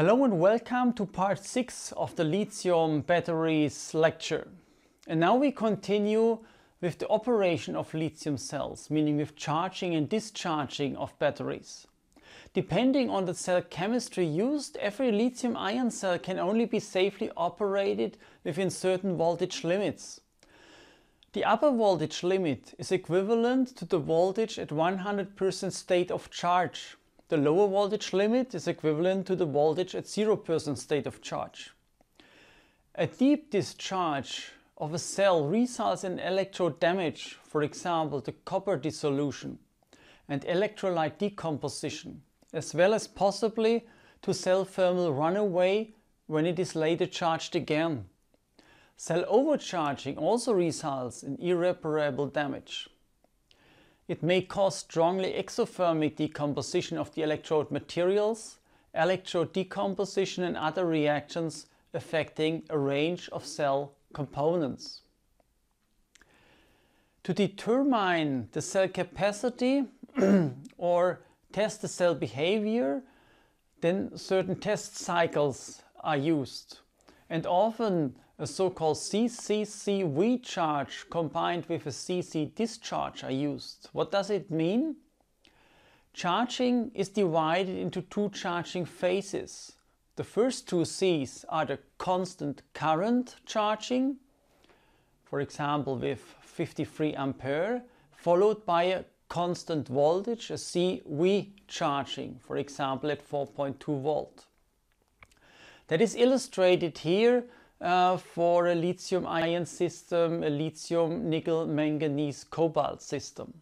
Hello and welcome to part 6 of the lithium batteries lecture. And now we continue with the operation of lithium cells, meaning with charging and discharging of batteries. Depending on the cell chemistry used, every lithium-ion cell can only be safely operated within certain voltage limits. The upper voltage limit is equivalent to the voltage at 100% state of charge. The lower voltage limit is equivalent to the voltage at 0% state of charge. A deep discharge of a cell results in electrode damage, for example the copper dissolution and electrolyte decomposition, as well as possibly to cell thermal runaway when it is later charged again. Cell overcharging also results in irreparable damage. It may cause strongly exothermic decomposition of the electrode materials, electrode decomposition and other reactions affecting a range of cell components. To determine the cell capacity or test the cell behavior, then certain test cycles are used, and often a so-called CCCV charge combined with a CC discharge are used. What does it mean? Charging is divided into two charging phases. The first two Cs are the constant current charging, for example with 53 ampere, followed by a constant voltage, a CV charging, for example at 4.2 volt. That is illustrated here for a lithium-ion system, a lithium nickel manganese cobalt system.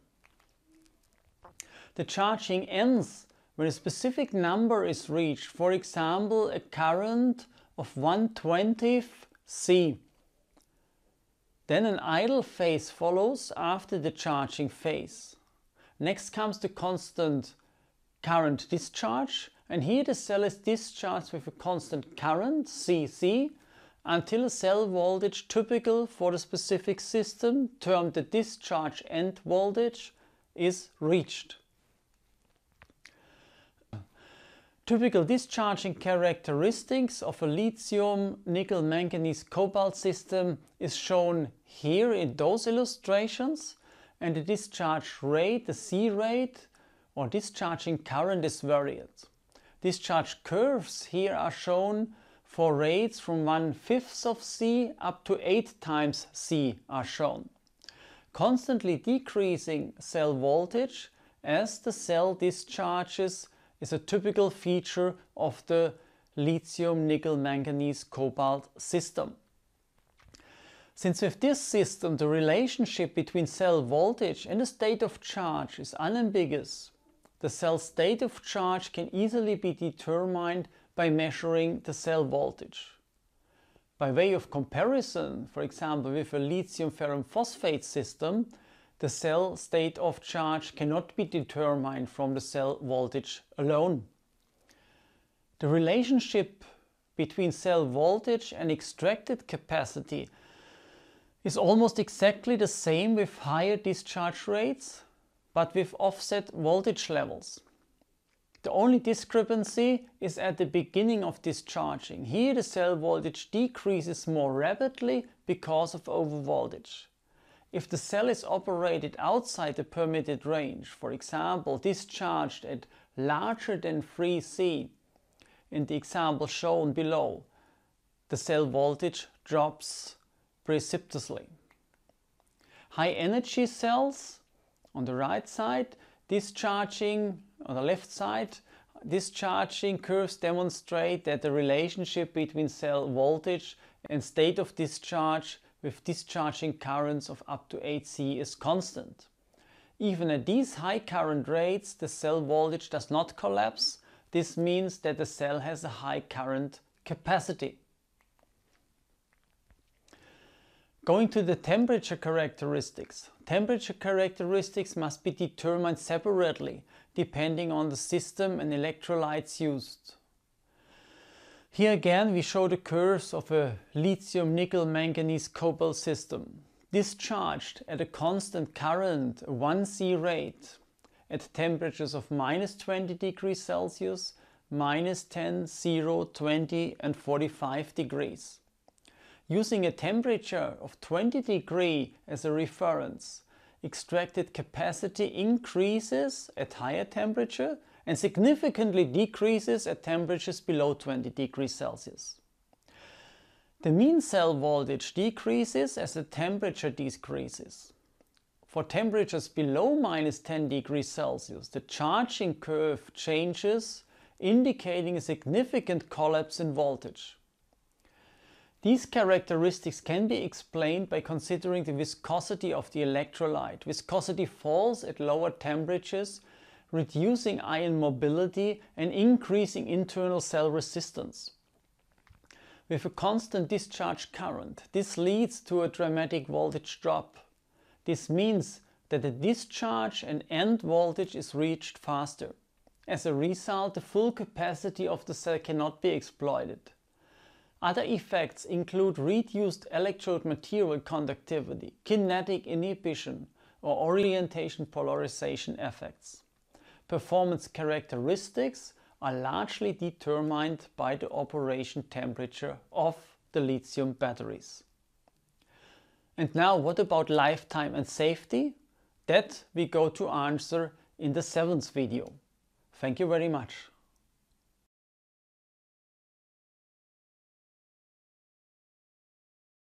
The charging ends when a specific number is reached, for example a current of 1/20 C. Then an idle phase follows after the charging phase. Next comes the constant current discharge, and here the cell is discharged with a constant current, CC, until a cell voltage typical for the specific system, termed the discharge end voltage, is reached. Typical discharging characteristics of a lithium nickel manganese cobalt system is shown here in those illustrations, and the discharge rate, the C rate or discharging current, is varied. Discharge curves here are shown for rates from 1/5 of C up to 8 times C are shown. Constantly decreasing cell voltage as the cell discharges is a typical feature of the lithium nickel manganese cobalt system. Since with this system the relationship between cell voltage and the state of charge is unambiguous, the cell state of charge can easily be determined by measuring the cell voltage. By way of comparison, for example with a lithium ferrum phosphate system, the cell state of charge cannot be determined from the cell voltage alone. The relationship between cell voltage and extracted capacity is almost exactly the same with higher discharge rates, but with offset voltage levels. The only discrepancy is at the beginning of discharging. Here the cell voltage decreases more rapidly because of overvoltage. If the cell is operated outside the permitted range, for example discharged at larger than 3 C, in the example shown below, the cell voltage drops precipitously. High energy cells on the right side, discharging on the left side, discharging curves demonstrate that the relationship between cell voltage and state of discharge with discharging currents of up to 8 C is constant. Even at these high current rates, the cell voltage does not collapse. This means that the cell has a high current capacity. Going to the temperature characteristics. Temperature characteristics must be determined separately, depending on the system and electrolytes used. Here again we show the curves of a lithium nickel manganese cobalt system, discharged at a constant current, a 1 C rate, at temperatures of -20 degrees Celsius, -10, 0, 20 and 45 degrees. Using a temperature of 20 degrees as a reference, extracted capacity increases at higher temperature and significantly decreases at temperatures below 20 degrees Celsius. The mean cell voltage decreases as the temperature decreases. For temperatures below -10 degrees Celsius, the charging curve changes, indicating a significant collapse in voltage. These characteristics can be explained by considering the viscosity of the electrolyte. Viscosity falls at lower temperatures, reducing ion mobility and increasing internal cell resistance. With a constant discharge current, this leads to a dramatic voltage drop. This means that the discharge and end voltage is reached faster. As a result, the full capacity of the cell cannot be exploited. Other effects include reduced electrode material conductivity, kinetic inhibition, or orientation polarization effects. Performance characteristics are largely determined by the operation temperature of the lithium batteries. And now, what about lifetime and safety? That we go to answer in the 7th video. Thank you very much.